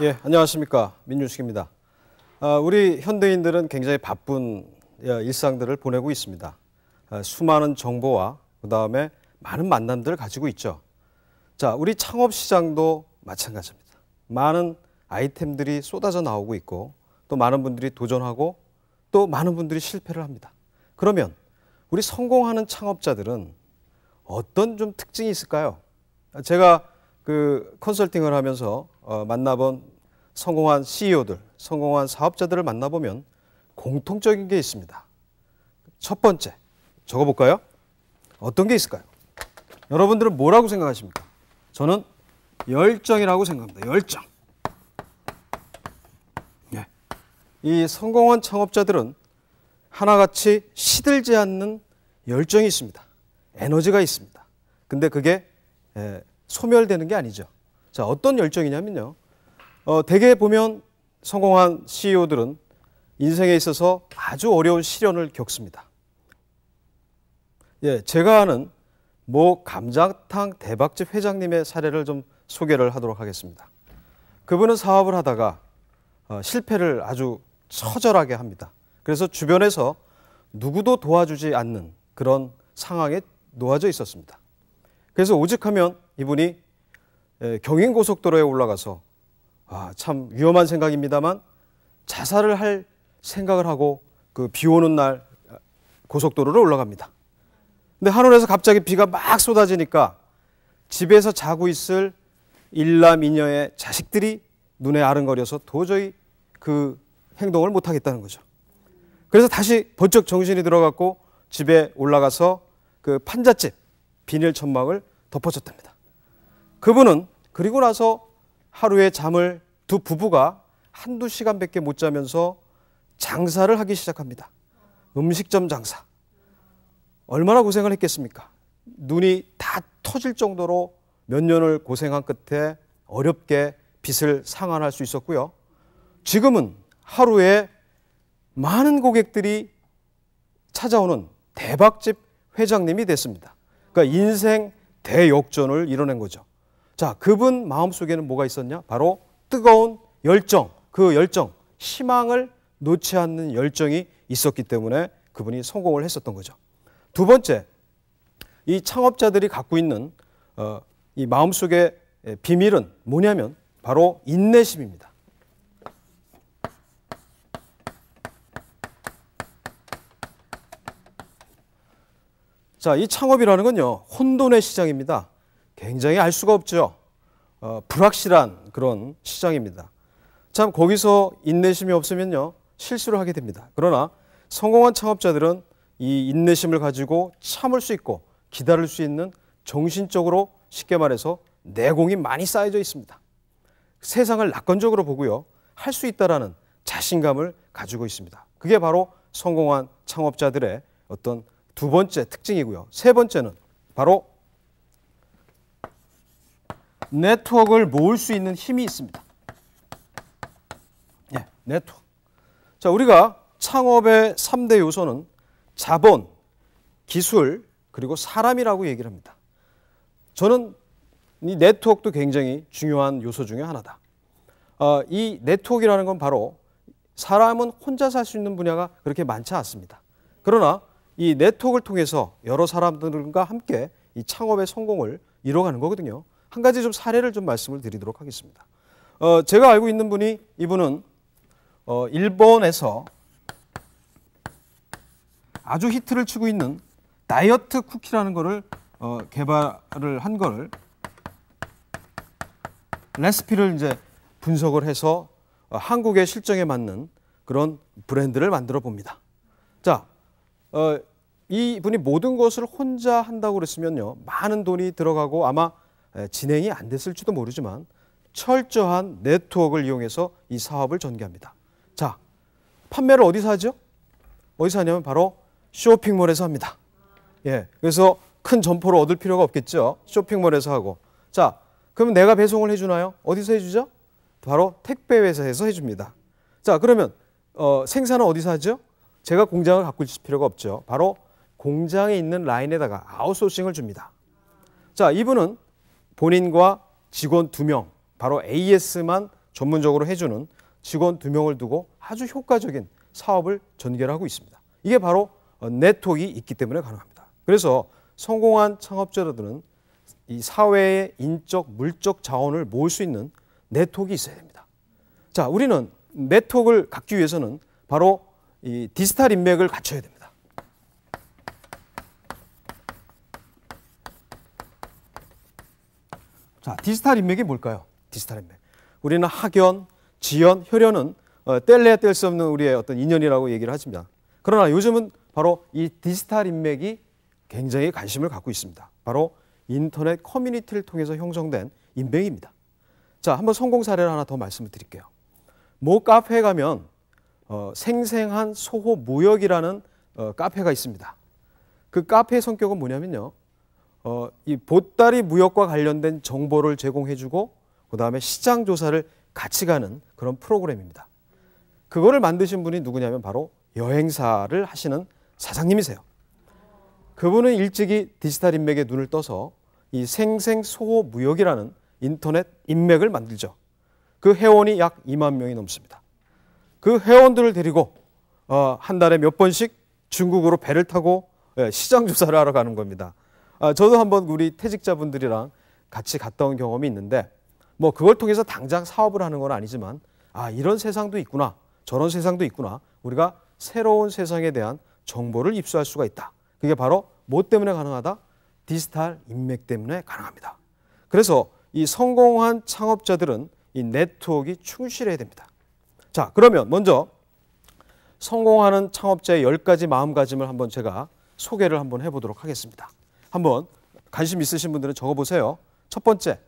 예, 안녕하십니까. 민유식입니다. 우리 현대인들은 굉장히 바쁜 일상들을 보내고 있습니다. 수많은 정보와 그다음에 많은 만남들을 가지고 있죠. 자, 우리 창업 시장도 마찬가지입니다. 많은 아이템들이 쏟아져 나오고 있고 또 많은 분들이 도전하고 또 많은 분들이 실패를 합니다. 그러면 우리 성공하는 창업자들은 어떤 좀 특징이 있을까요? 제가 그 컨설팅을 하면서 만나본 성공한 CEO들, 성공한 사업자들을 만나보면 공통적인 게 있습니다. 첫 번째, 적어볼까요? 어떤 게 있을까요? 여러분들은 뭐라고 생각하십니까? 저는 열정이라고 생각합니다. 열정. 예. 이 성공한 창업자들은 하나같이 시들지 않는 열정이 있습니다. 에너지가 있습니다. 근데 그게 소멸되는 게 아니죠. 자, 어떤 열정이냐면요. 대개 보면 성공한 CEO들은 인생에 있어서 아주 어려운 시련을 겪습니다. 예, 제가 아는 모 감자탕 대박집 회장님의 사례를 좀 소개를 하도록 하겠습니다. 그분은 사업을 하다가 실패를 아주 처절하게 합니다. 그래서 주변에서 누구도 도와주지 않는 그런 상황에 놓아져 있었습니다. 그래서 오직하면 이분이 경인고속도로에 올라가서 참 위험한 생각입니다만 자살을 할 생각을 하고 그 비 오는 날 고속도로를 올라갑니다. 근데 하늘에서 갑자기 비가 막 쏟아지니까 집에서 자고 있을 일남 이녀의 자식들이 눈에 아른거려서 도저히 그 행동을 못 하겠다는 거죠. 그래서 다시 번쩍 정신이 들어갔고 집에 올라가서 그 판잣집 비닐 천막을 덮어줬답니다. 그분은 그리고 나서 하루에 잠을 두 부부가 한두 시간밖에 못 자면서 장사를 하기 시작합니다. 음식점 장사. 얼마나 고생을 했겠습니까? 눈이 다 터질 정도로 몇 년을 고생한 끝에 어렵게 빚을 상환할 수 있었고요. 지금은 하루에 많은 고객들이 찾아오는 대박집 회장님이 됐습니다. 그러니까 인생 대역전을 이뤄낸 거죠. 자, 그분 마음속에는 뭐가 있었냐? 바로 뜨거운 열정, 그 열정, 희망을 놓지 않는 열정이 있었기 때문에 그분이 성공을 했었던 거죠. 두 번째, 이 창업자들이 갖고 있는 이 마음속의 비밀은 뭐냐면 바로 인내심입니다. 자, 이 창업이라는 건요, 혼돈의 시장입니다. 굉장히 알 수가 없죠. 불확실한 그런 시장입니다. 참 거기서 인내심이 없으면요, 실수를 하게 됩니다. 그러나 성공한 창업자들은 이 인내심을 가지고 참을 수 있고 기다릴 수 있는 정신적으로 쉽게 말해서 내공이 많이 쌓여져 있습니다. 세상을 낙관적으로 보고요, 할 수 있다라는 자신감을 가지고 있습니다. 그게 바로 성공한 창업자들의 어떤 두 번째 특징이고요. 세 번째는 바로 네트워크를 모을 수 있는 힘이 있습니다. 예, 네트워크. 자, 우리가 창업의 3대 요소는 자본, 기술, 그리고 사람이라고 얘기를 합니다. 저는 이 네트워크도 굉장히 중요한 요소 중에 하나다. 이 네트워크라는 건 바로 사람은 혼자 살 수 있는 분야가 그렇게 많지 않습니다. 그러나 이 네트워크를 통해서 여러 사람들과 함께 이 창업의 성공을 이뤄가는 거거든요. 한 가지 좀 사례를 좀 말씀을 드리도록 하겠습니다. 제가 알고 있는 분이 이분은 일본에서 아주 히트를 치고 있는 다이어트 쿠키라는 거를 개발을 한 거를 레시피를 이제 분석을 해서 한국의 실정에 맞는 그런 브랜드를 만들어 봅니다. 자, 이분이 모든 것을 혼자 한다고 그랬으면요, 많은 돈이 들어가고 아마 진행이 안 됐을지도 모르지만 철저한 네트워크를 이용해서 이 사업을 전개합니다. 자, 판매를 어디서 하죠? 어디서 하냐면 바로 쇼핑몰에서 합니다. 예, 그래서 큰 점포를 얻을 필요가 없겠죠. 쇼핑몰에서 하고. 자, 그럼 내가 배송을 해주나요? 어디서 해주죠? 바로 택배 회사에서 해줍니다. 자, 그러면 생산은 어디서 하죠? 제가 공장을 갖고 있을 필요가 없죠. 바로 공장에 있는 라인에다가 아웃소싱을 줍니다. 자, 이분은 본인과 직원 2명, 바로 AS만 전문적으로 해주는 직원 2명을 두고 아주 효과적인 사업을 전개하고 있습니다. 이게 바로 네트워크가 있기 때문에 가능합니다. 그래서 성공한 창업자들은 이 사회의 인적, 물적 자원을 모을 수 있는 네트워크가 있어야 됩니다. 자, 우리는 네트워크를 갖기 위해서는 바로 이 디지털 인맥을 갖춰야 됩니다. 자, 디지털 인맥이 뭘까요? 디지털 인맥. 우리는 학연, 지연, 혈연은 뗄래야 뗄 수 없는 우리의 어떤 인연이라고 얘기를 하십니다. 그러나 요즘은 바로 이 디지털 인맥이 굉장히 관심을 갖고 있습니다. 바로 인터넷 커뮤니티를 통해서 형성된 인맥입니다. 자, 한번 성공 사례를 하나 더 말씀을 드릴게요. 모 카페에 가면 생생한 소호 무역이라는 카페가 있습니다. 그 카페의 성격은 뭐냐면요. 이 보따리 무역과 관련된 정보를 제공해주고 그 다음에 시장 조사를 같이 가는 그런 프로그램입니다. 그거를 만드신 분이 누구냐면 바로 여행사를 하시는 사장님이세요. 그분은 일찍이 디지털 인맥에 눈을 떠서 이 생생소호 무역이라는 인터넷 인맥을 만들죠. 그 회원이 약 2만 명이 넘습니다. 그 회원들을 데리고 한 달에 몇 번씩 중국으로 배를 타고 시장 조사를 하러 가는 겁니다. 저도 한번 우리 퇴직자분들이랑 같이 갔다 온 경험이 있는데 뭐 그걸 통해서 당장 사업을 하는 건 아니지만 이런 세상도 있구나, 저런 세상도 있구나, 우리가 새로운 세상에 대한 정보를 입수할 수가 있다. 그게 바로 뭐 때문에 가능하다? 디지털 인맥 때문에 가능합니다. 그래서 이 성공한 창업자들은 이 네트워크가 충실해야 됩니다. 자, 그러면 먼저 성공하는 창업자의 10가지 마음가짐을 한번 제가 소개를 한번 해보도록 하겠습니다. 한번 관심 있으신 분들은 적어보세요. 첫 번째,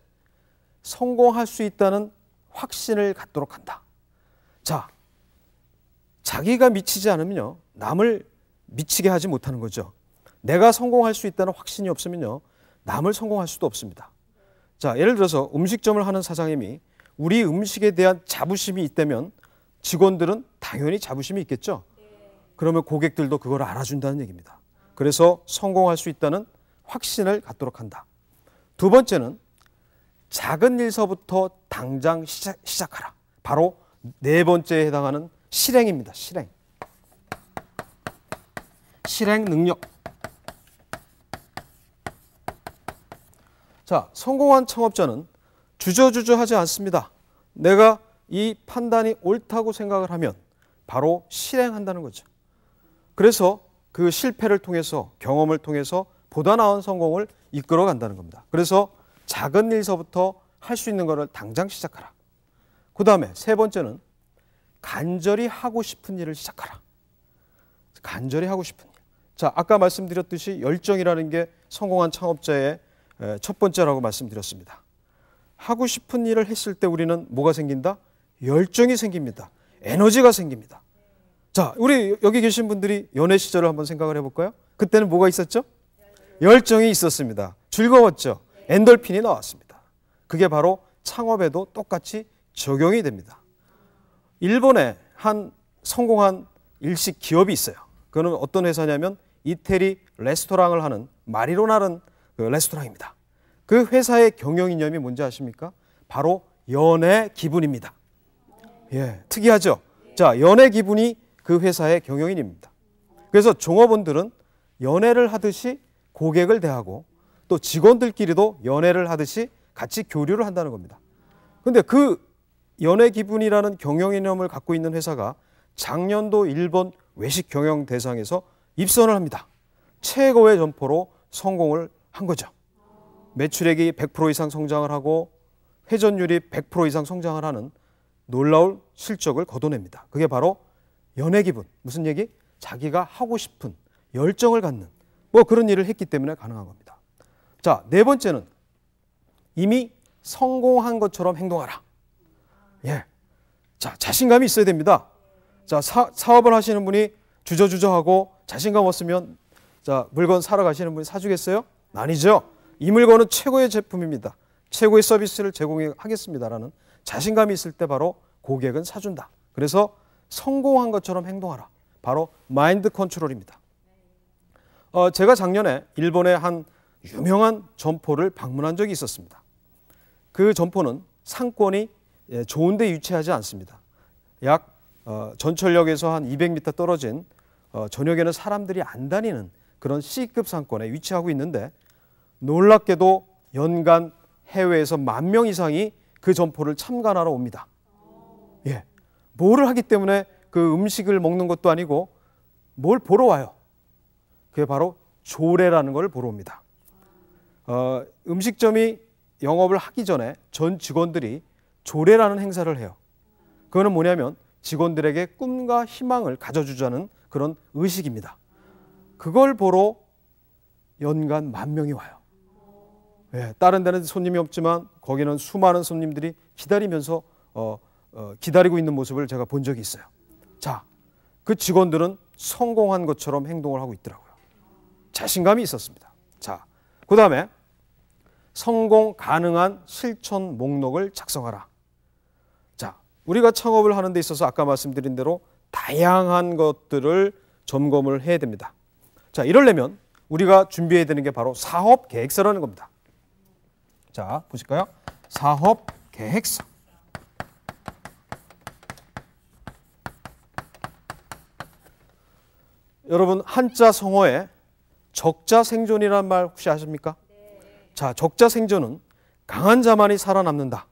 성공할 수 있다는 확신을 갖도록 한다. 자, 자기가 미치지 않으면요, 남을 미치게 하지 못하는 거죠. 내가 성공할 수 있다는 확신이 없으면요, 남을 성공할 수도 없습니다. 자, 예를 들어서 음식점을 하는 사장님이 우리 음식에 대한 자부심이 있다면 직원들은 당연히 자부심이 있겠죠. 그러면 고객들도 그걸 알아준다는 얘기입니다. 그래서 성공할 수 있다는 확신을 갖도록 한다. 두 번째는 작은 일서부터 당장 시작하라. 바로 네 번째에 해당하는 실행입니다. 실행. 실행 능력. 자, 성공한 창업자는 주저주저하지 않습니다. 내가 이 판단이 옳다고 생각을 하면 바로 실행한다는 거죠. 그래서 그 실패를 통해서, 경험을 통해서 보다 나은 성공을 이끌어 간다는 겁니다. 그래서 작은 일서부터 할 수 있는 것을 당장 시작하라. 그 다음에 세 번째는 간절히 하고 싶은 일을 시작하라. 간절히 하고 싶은 일. 자, 아까 말씀드렸듯이 열정이라는 게 성공한 창업자의 첫 번째라고 말씀드렸습니다. 하고 싶은 일을 했을 때 우리는 뭐가 생긴다? 열정이 생깁니다. 에너지가 생깁니다. 자, 우리 여기 계신 분들이 연애 시절을 한번 생각을 해볼까요? 그때는 뭐가 있었죠? 열정이 있었습니다. 즐거웠죠? 엔돌핀이 나왔습니다. 그게 바로 창업에도 똑같이 적용이 됩니다. 일본에 한 성공한 일식 기업이 있어요. 그거는 어떤 회사냐면 이태리 레스토랑을 하는 마리로나라는 그 레스토랑입니다. 그 회사의 경영 이념이 뭔지 아십니까? 바로 연애 기분입니다. 예, 특이하죠? 자, 연애 기분이 그 회사의 경영인입니다. 그래서 종업원들은 연애를 하듯이 고객을 대하고 또 직원들끼리도 연애를 하듯이 같이 교류를 한다는 겁니다. 그런데 그 연애 기분이라는 경영 이념을 갖고 있는 회사가 작년도 일본 외식 경영 대상에서 입선을 합니다. 최고의 점포로 성공을 한 거죠. 매출액이 100% 이상 성장을 하고 회전율이 100% 이상 성장을 하는 놀라운 실적을 거둬냅니다. 그게 바로 연애 기분. 무슨 얘기? 자기가 하고 싶은 열정을 갖는 뭐 그런 일을 했기 때문에 가능한 겁니다. 자, 네 번째는 이미 성공한 것처럼 행동하라. 예. 자, 자신감이 있어야 됩니다. 자, 사업을 하시는 분이 주저주저하고 자신감 없으면 자, 물건 사러 가시는 분이 사주겠어요? 아니죠. 이 물건은 최고의 제품입니다. 최고의 서비스를 제공하겠습니다라는 자신감이 있을 때 바로 고객은 사준다. 그래서 성공한 것처럼 행동하라. 바로 마인드 컨트롤입니다. 제가 작년에 일본의 한 유명한 점포를 방문한 적이 있었습니다. 그 점포는 상권이 좋은 데 위치하지 않습니다. 약 전철역에서 한 200m 떨어진 저녁에는 사람들이 안 다니는 그런 C급 상권에 위치하고 있는데 놀랍게도 연간 해외에서 10,000명 이상이 그 점포를 참관하러 옵니다. 예, 뭐를 하기 때문에 그 음식을 먹는 것도 아니고 뭘 보러 와요. 그게 바로 조례라는 걸 보러 옵니다. 음식점이 영업을 하기 전에 전 직원들이 조례라는 행사를 해요. 그거는 뭐냐면 직원들에게 꿈과 희망을 가져주자는 그런 의식입니다. 그걸 보러 연간 10,000명이 와요. 예, 다른 데는 손님이 없지만 거기는 수많은 손님들이 기다리면서 기다리고 있는 모습을 제가 본 적이 있어요. 자, 그 직원들은 성공한 것처럼 행동을 하고 있더라고요. 자신감이 있었습니다. 자, 그 다음에 성공 가능한 실천 목록을 작성하라. 자, 우리가 창업을 하는 데 있어서 아까 말씀드린 대로 다양한 것들을 점검을 해야 됩니다. 자, 이러려면 우리가 준비해야 되는 게 바로 사업 계획서라는 겁니다. 자, 보실까요? 사업 계획서. 여러분, 한자 성어에 적자생존이라는 말 혹시 아십니까? 자, 적자생존은 강한 자만이 살아남는다.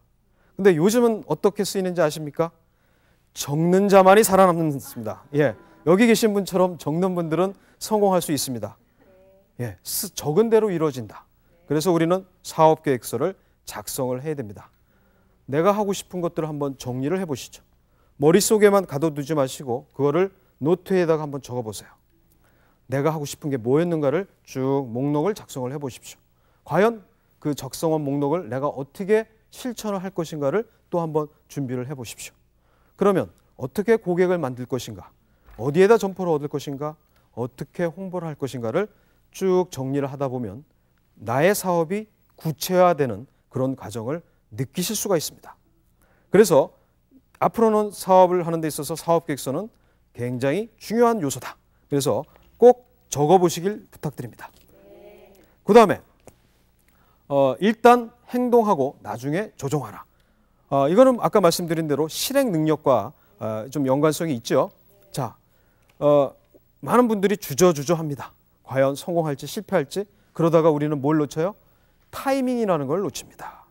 근데 요즘은 어떻게 쓰이는지 아십니까? 적는 자만이 살아남는습니다. 예, 여기 계신 분처럼 적는 분들은 성공할 수 있습니다. 예, 적은 대로 이루어진다. 그래서 우리는 사업계획서를 작성을 해야 됩니다. 내가 하고 싶은 것들을 한번 정리를 해보시죠. 머릿속에만 가둬두지 마시고 그거를 노트에다가 한번 적어보세요. 내가 하고 싶은 게 뭐였는가를 쭉 목록을 작성을 해보십시오. 과연 그 작성한 목록을 내가 어떻게 실천을 할 것인가를 또 한번 준비를 해보십시오. 그러면 어떻게 고객을 만들 것인가, 어디에다 점포를 얻을 것인가, 어떻게 홍보를 할 것인가를 쭉 정리를 하다 보면 나의 사업이 구체화되는 그런 과정을 느끼실 수가 있습니다. 그래서 앞으로는 사업을 하는 데 있어서 사업계획서는 굉장히 중요한 요소다. 그래서 꼭 적어보시길 부탁드립니다. 그 다음에 일단 행동하고 나중에 조정하라. 이거는 아까 말씀드린 대로 실행 능력과 좀 연관성이 있죠. 자, 많은 분들이 주저합니다. 과연 성공할지 실패할지. 그러다가 우리는 뭘 놓쳐요? 타이밍이라는 걸 놓칩니다.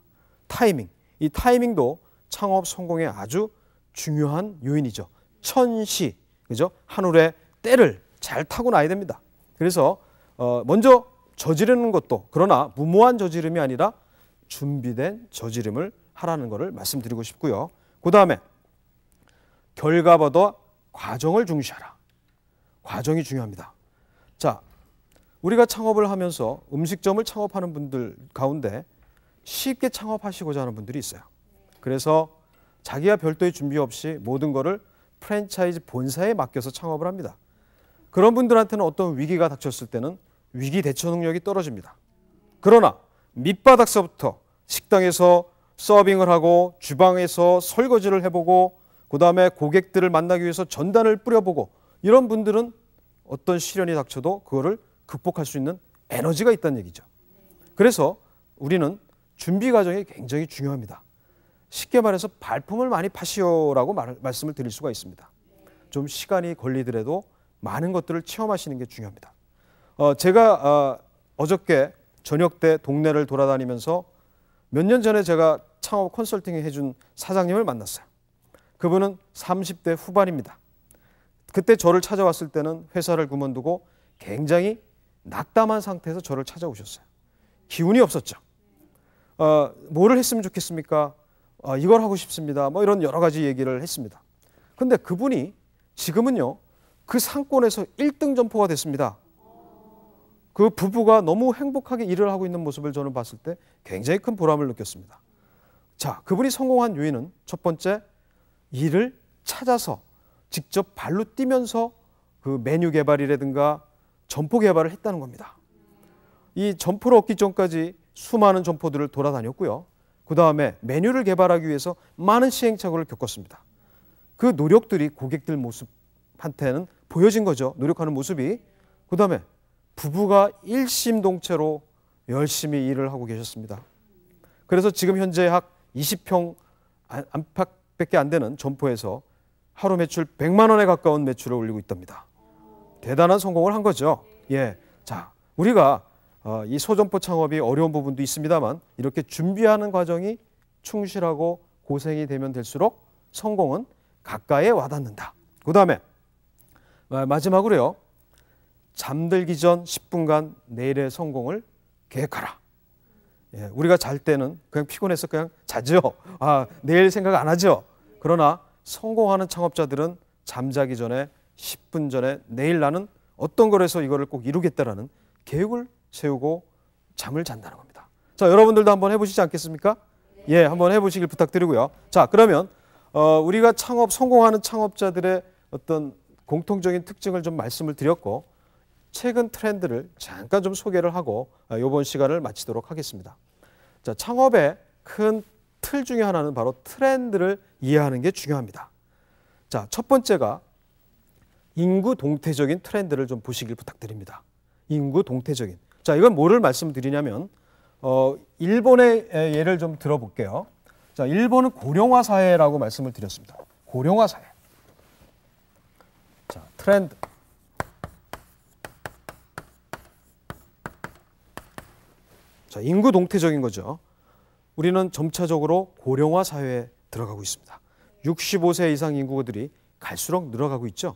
타이밍. 이 타이밍도 창업 성공의 아주 중요한 요인이죠. 천시, 그죠? 한올의 때를 잘 타고 나야 됩니다. 그래서 먼저 저지르는 것도 그러나 무모한 저지름이 아니라 준비된 저지름을 하라는 것을 말씀드리고 싶고요. 그 다음에 결과보다 과정을 중시하라. 과정이 중요합니다. 자, 우리가 창업을 하면서 음식점을 창업하는 분들 가운데 쉽게 창업하시고자 하는 분들이 있어요. 그래서 자기가 별도의 준비 없이 모든 것을 프랜차이즈 본사에 맡겨서 창업을 합니다. 그런 분들한테는 어떤 위기가 닥쳤을 때는 위기 대처 능력이 떨어집니다. 그러나 밑바닥서부터 식당에서 서빙을 하고 주방에서 설거지를 해보고 그 다음에 고객들을 만나기 위해서 전단을 뿌려보고 이런 분들은 어떤 시련이 닥쳐도 그거를 극복할 수 있는 에너지가 있다는 얘기죠. 그래서 우리는 준비 과정이 굉장히 중요합니다. 쉽게 말해서 발품을 많이 파시오라고 말씀을 드릴 수가 있습니다. 좀 시간이 걸리더라도 많은 것들을 체험하시는 게 중요합니다. 제가 어저께 저녁 때 동네를 돌아다니면서 몇 년 전에 제가 창업 컨설팅 해준 사장님을 만났어요. 그분은 30대 후반입니다. 그때 저를 찾아왔을 때는 회사를 그만두고 굉장히 낙담한 상태에서 저를 찾아오셨어요. 기운이 없었죠. 뭐를 했으면 좋겠습니까? 이걸 하고 싶습니다. 뭐 이런 여러 가지 얘기를 했습니다. 근데 그분이 지금은요, 그 상권에서 1등 점포가 됐습니다. 그 부부가 너무 행복하게 일을 하고 있는 모습을 저는 봤을 때 굉장히 큰 보람을 느꼈습니다. 자, 그분이 성공한 요인은 첫 번째, 일을 찾아서 직접 발로 뛰면서 그 메뉴 개발이라든가 점포 개발을 했다는 겁니다. 이 점포를 얻기 전까지 수많은 점포들을 돌아다녔고요. 그 다음에 메뉴를 개발하기 위해서 많은 시행착오를 겪었습니다. 그 노력들이 고객들 모습한테는 보여진 거죠. 노력하는 모습이. 그 다음에 부부가 일심동체로 열심히 일을 하고 계셨습니다. 그래서 지금 현재 약 20평 안팎밖에 안 되는 점포에서 하루 매출 100만 원에 가까운 매출을 올리고 있답니다. 대단한 성공을 한 거죠. 예, 자, 우리가 이 소점포 창업이 어려운 부분도 있습니다만 이렇게 준비하는 과정이 충실하고 고생이 되면 될수록 성공은 가까이에 와닿는다. 그 다음에 마지막으로요. 잠들기 전 10분간 내일의 성공을 계획하라. 예, 우리가 잘 때는 그냥 피곤해서 그냥 자죠. 내일 생각 안 하죠. 그러나 성공하는 창업자들은 잠자기 전에 10분 전에 내일 나는 어떤 걸 해서 이거를 꼭 이루겠다라는 계획을 세우고 잠을 잔다는 겁니다. 자, 여러분들도 한번 해보시지 않겠습니까? 예, 한번 해보시길 부탁드리고요. 자, 그러면 우리가 성공하는 창업자들의 어떤 공통적인 특징을 좀 말씀을 드렸고 최근 트렌드를 잠깐 좀 소개를 하고 이번 시간을 마치도록 하겠습니다. 자, 창업의 큰 틀 중에 하나는 바로 트렌드를 이해하는 게 중요합니다. 자, 첫 번째가 인구 동태적인 트렌드를 좀 보시길 부탁드립니다. 인구 동태적인. 자, 이건 뭐를 말씀드리냐면 일본의 예를 좀 들어볼게요. 자, 일본은 고령화 사회라고 말씀을 드렸습니다. 고령화 사회. 자, 트렌드. 자, 인구 동태적인 거죠. 우리는 점차적으로 고령화 사회에 들어가고 있습니다. 65세 이상 인구들이 갈수록 늘어가고 있죠.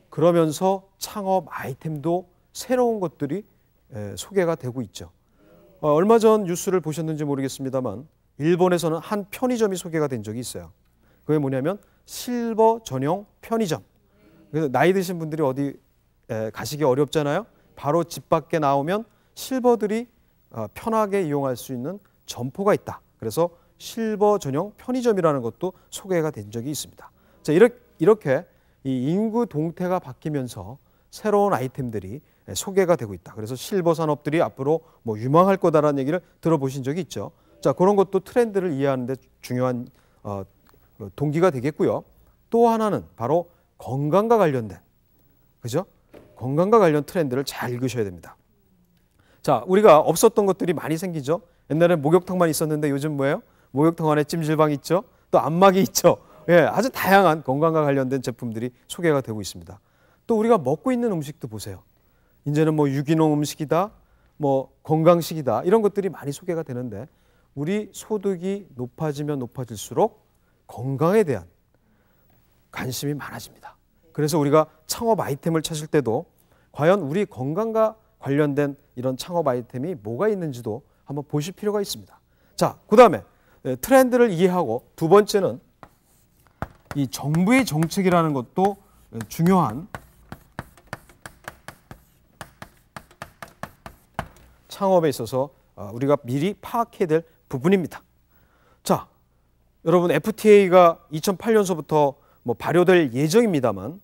그러면서 창업 아이템도 새로운 것들이 소개가 되고 있죠. 얼마 전 뉴스를 보셨는지 모르겠습니다만 일본에서는 한 편의점이 소개가 된 적이 있어요. 그게 뭐냐면 실버 전용 편의점. 그래서 나이 드신 분들이 어디 가시기 어렵잖아요. 바로 집 밖에 나오면 실버들이 편하게 이용할 수 있는 점포가 있다. 그래서 실버 전용 편의점이라는 것도 소개가 된 적이 있습니다. 자, 이렇게 이 인구 동태가 바뀌면서 새로운 아이템들이 소개가 되고 있다. 그래서 실버 산업들이 앞으로 뭐 유망할 거다라는 얘기를 들어보신 적이 있죠. 자, 그런 것도 트렌드를 이해하는 데 중요한 동기가 되겠고요. 또 하나는 바로 건강과 관련된, 그죠? 건강과 관련 트렌드를 잘 읽으셔야 됩니다. 자, 우리가 없었던 것들이 많이 생기죠. 옛날에 목욕탕만 있었는데 요즘 뭐예요? 목욕탕 안에 찜질방 있죠. 또 안마기 있죠. 예, 아주 다양한 건강과 관련된 제품들이 소개가 되고 있습니다. 또 우리가 먹고 있는 음식도 보세요. 이제는 뭐 유기농 음식이다, 뭐 건강식이다 이런 것들이 많이 소개가 되는데 우리 소득이 높아지면 높아질수록 건강에 대한 관심이 많아집니다. 그래서 우리가 창업 아이템을 찾을 때도 과연 우리 건강과 관련된 이런 창업 아이템이 뭐가 있는지도 한번 보실 필요가 있습니다. 자, 그 다음에 트렌드를 이해하고 두 번째는 이 정부의 정책이라는 것도 중요한 창업에 있어서 우리가 미리 파악해야 될 부분입니다. 자, 여러분 FTA가 2008년서부터 뭐 발효될 예정입니다만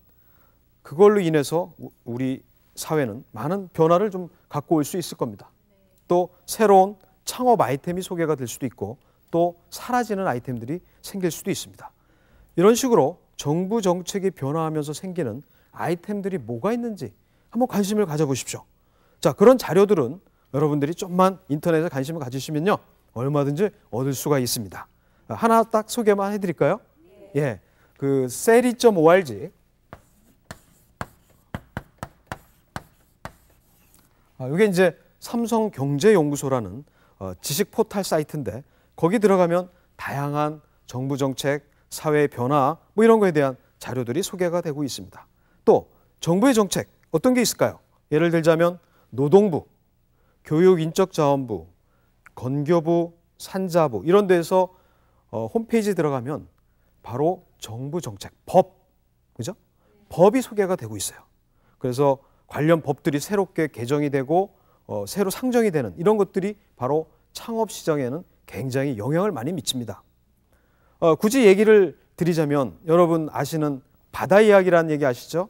그걸로 인해서 우리 사회는 많은 변화를 좀 갖고 올 수 있을 겁니다. 또 새로운 창업 아이템이 소개가 될 수도 있고 또 사라지는 아이템들이 생길 수도 있습니다. 이런 식으로 정부 정책이 변화하면서 생기는 아이템들이 뭐가 있는지 한번 관심을 가져보십시오. 자, 그런 자료들은 여러분들이 좀만 인터넷에 관심을 가지시면요 얼마든지 얻을 수가 있습니다. 하나 딱 소개만 해드릴까요? 예, 그 세리.org 이게 이제 삼성경제연구소라는 지식 포털 사이트인데 거기 들어가면 다양한 정부 정책, 사회의 변화 뭐 이런 거에 대한 자료들이 소개가 되고 있습니다. 또 정부의 정책 어떤 게 있을까요? 예를 들자면 노동부, 교육인적자원부, 건교부, 산자부 이런 데서 홈페이지에 들어가면 바로 정부 정책, 법, 그죠? 법이 소개가 되고 있어요. 그래서 관련 법들이 새롭게 개정이 되고 새로 상정이 되는 이런 것들이 바로 창업 시장에는 굉장히 영향을 많이 미칩니다. 굳이 얘기를 드리자면 여러분 아시는 바다 이야기라는 얘기 아시죠?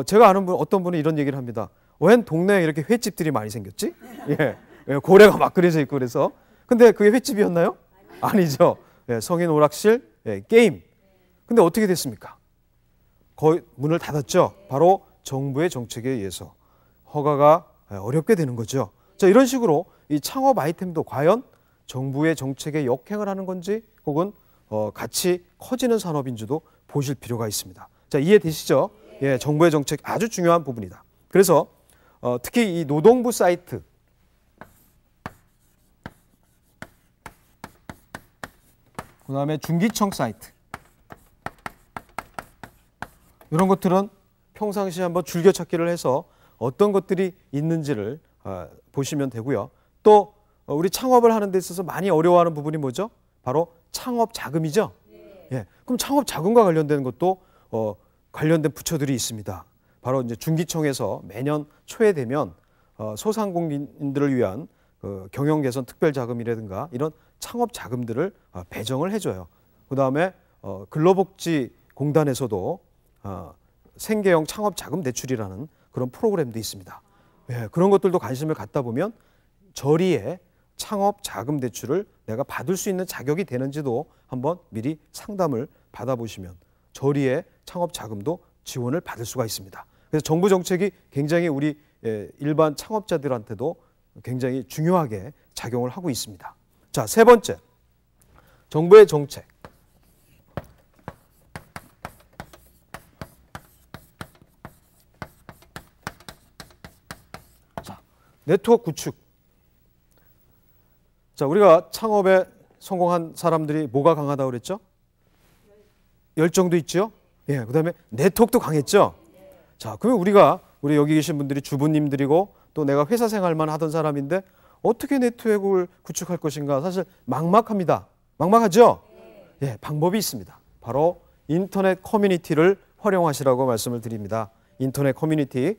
제가 아는 어떤 분은 이런 얘기를 합니다. 웬 동네에 이렇게 횟집들이 많이 생겼지? 예, 고래가 막 그려져 있고 그래서. 근데 그게 횟집이었나요? 아니죠. 예, 성인 오락실, 예, 게임. 근데 어떻게 됐습니까? 거의 문을 닫았죠. 바로 정부의 정책에 의해서 허가가 어렵게 되는 거죠. 자, 이런 식으로 이 창업 아이템도 과연 정부의 정책에 역행을 하는 건지 혹은 같이 커지는 산업인지도 보실 필요가 있습니다. 자, 이해되시죠? 예, 정부의 정책 아주 중요한 부분이다. 그래서 특히 이 노동부 사이트, 그 다음에 중기청 사이트, 이런 것들은 평상시에 한번 즐겨찾기를 해서 어떤 것들이 있는지를 보시면 되고요. 또 우리 창업을 하는 데 있어서 많이 어려워하는 부분이 뭐죠? 바로 창업 자금이죠. 예, 그럼 창업 자금과 관련된 것도 관련된 부처들이 있습니다. 바로 이제 중기청에서 매년 초에 되면 소상공인들을 위한 경영 개선 특별 자금이라든가 이런 창업 자금들을 배정을 해줘요. 그 다음에 근로복지공단에서도 생계형 창업 자금 대출이라는 그런 프로그램도 있습니다. 예, 그런 것들도 관심을 갖다 보면 저리에 창업 자금 대출을 내가 받을 수 있는 자격이 되는지도 한번 미리 상담을 받아보시면 저리에 창업 자금도 지원을 받을 수가 있습니다. 그래서 정부 정책이 굉장히 우리 일반 창업자들한테도 굉장히 중요하게 작용을 하고 있습니다. 자, 세 번째, 정부의 정책. 자, 네트워크 구축. 자, 우리가 창업에 성공한 사람들이 뭐가 강하다고 그랬죠? 열정도 있죠? 예, 그 다음에 네트워크도 강했죠? 자, 그러면 우리 여기 계신 분들이 주부님들이고 또 내가 회사 생활만 하던 사람인데 어떻게 네트워크를 구축할 것인가 사실 막막합니다. 막막하죠? 예, 방법이 있습니다. 바로 인터넷 커뮤니티를 활용하시라고 말씀을 드립니다. 인터넷 커뮤니티.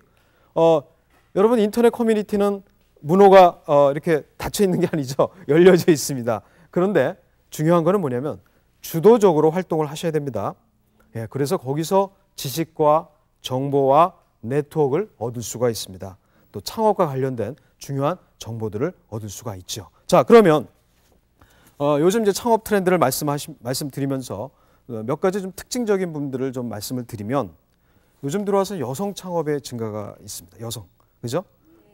여러분 인터넷 커뮤니티는 문호가 이렇게 닫혀 있는 게 아니죠. 열려져 있습니다. 그런데 중요한 거는 뭐냐면 주도적으로 활동을 하셔야 됩니다. 예, 그래서 거기서 지식과 정보와 네트워크를 얻을 수가 있습니다. 또 창업과 관련된 중요한 정보들을 얻을 수가 있죠. 자, 그러면 요즘 이제 창업 트렌드를 말씀드리면서 몇 가지 좀 특징적인 부분들을 좀 말씀을 드리면 요즘 들어와서 여성 창업의 증가가 있습니다. 여성, 그죠?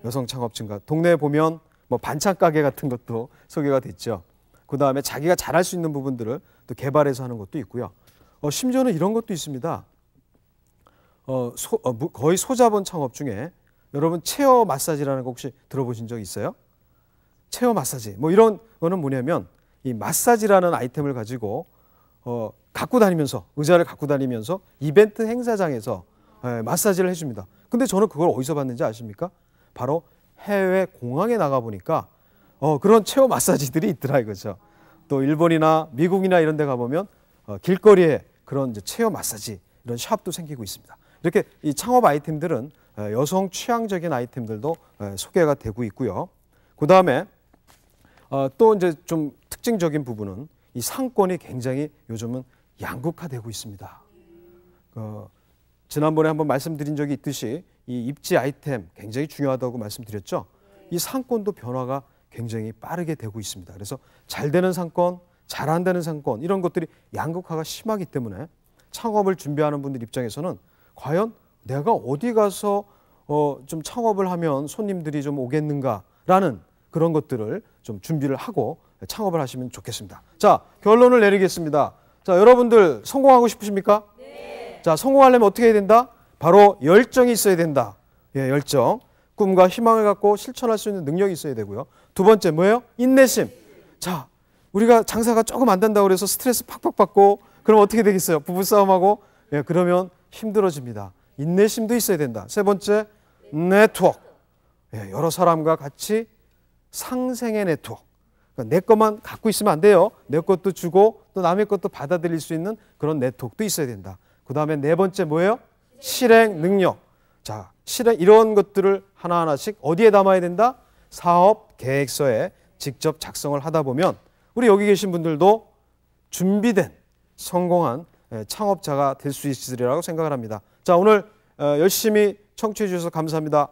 여성 창업 증가. 동네에 보면 뭐 반찬 가게 같은 것도 소개가 됐죠. 그 다음에 자기가 잘할 수 있는 부분들을 또 개발해서 하는 것도 있고요. 심지어는 이런 것도 있습니다. 거의 소자본 창업 중에 여러분 체어 마사지라는 거 혹시 들어보신 적 있어요? 체어 마사지. 뭐 이런 거는 뭐냐면 이 마사지라는 아이템을 가지고 갖고 다니면서 의자를 갖고 다니면서 이벤트 행사장에서 마사지를 해줍니다. 근데 저는 그걸 어디서 봤는지 아십니까? 바로 해외 공항에 나가 보니까 그런 체어 마사지들이 있더라 이거죠. 또 일본이나 미국이나 이런 데 가보면 길거리에 그런 이제 체어 마사지 이런 샵도 생기고 있습니다. 이렇게 이 창업 아이템들은 여성 취향적인 아이템들도 소개가 되고 있고요. 그 다음에 또 이제 좀 특징적인 부분은 이 상권이 굉장히 요즘은 양극화되고 있습니다. 지난번에 한번 말씀드린 적이 있듯이 이 입지 아이템 굉장히 중요하다고 말씀드렸죠. 이 상권도 변화가 굉장히 빠르게 되고 있습니다. 그래서 잘 되는 상권, 잘 안 되는 상권 이런 것들이 양극화가 심하기 때문에 창업을 준비하는 분들 입장에서는 과연 내가 어디 가서 좀 창업을 하면 손님들이 좀 오겠는가라는 그런 것들을 좀 준비를 하고 창업을 하시면 좋겠습니다. 자, 결론을 내리겠습니다. 자, 여러분들 성공하고 싶으십니까? 네. 자, 성공하려면 어떻게 해야 된다? 바로 열정이 있어야 된다. 예, 열정. 꿈과 희망을 갖고 실천할 수 있는 능력이 있어야 되고요. 두 번째 뭐예요? 인내심. 자, 우리가 장사가 조금 안 된다고 그래서 스트레스 팍팍 받고 그럼 어떻게 되겠어요? 부부싸움하고 예, 그러면 힘들어집니다. 인내심도 있어야 된다. 세 번째, 네트워크. 예, 여러 사람과 같이 상생의 네트워크. 그러니까 내 것만 갖고 있으면 안 돼요. 내 것도 주고 또 남의 것도 받아들일 수 있는 그런 네트워크도 있어야 된다. 그 다음에 네 번째 뭐예요? 실행 능력. 자, 이런 것들을 하나하나씩 어디에 담아야 된다? 사업 계획서에 직접 작성을 하다 보면 우리 여기 계신 분들도 준비된 성공한 창업자가 될 수 있으리라고 생각을 합니다. 자, 오늘 열심히 청취해 주셔서 감사합니다.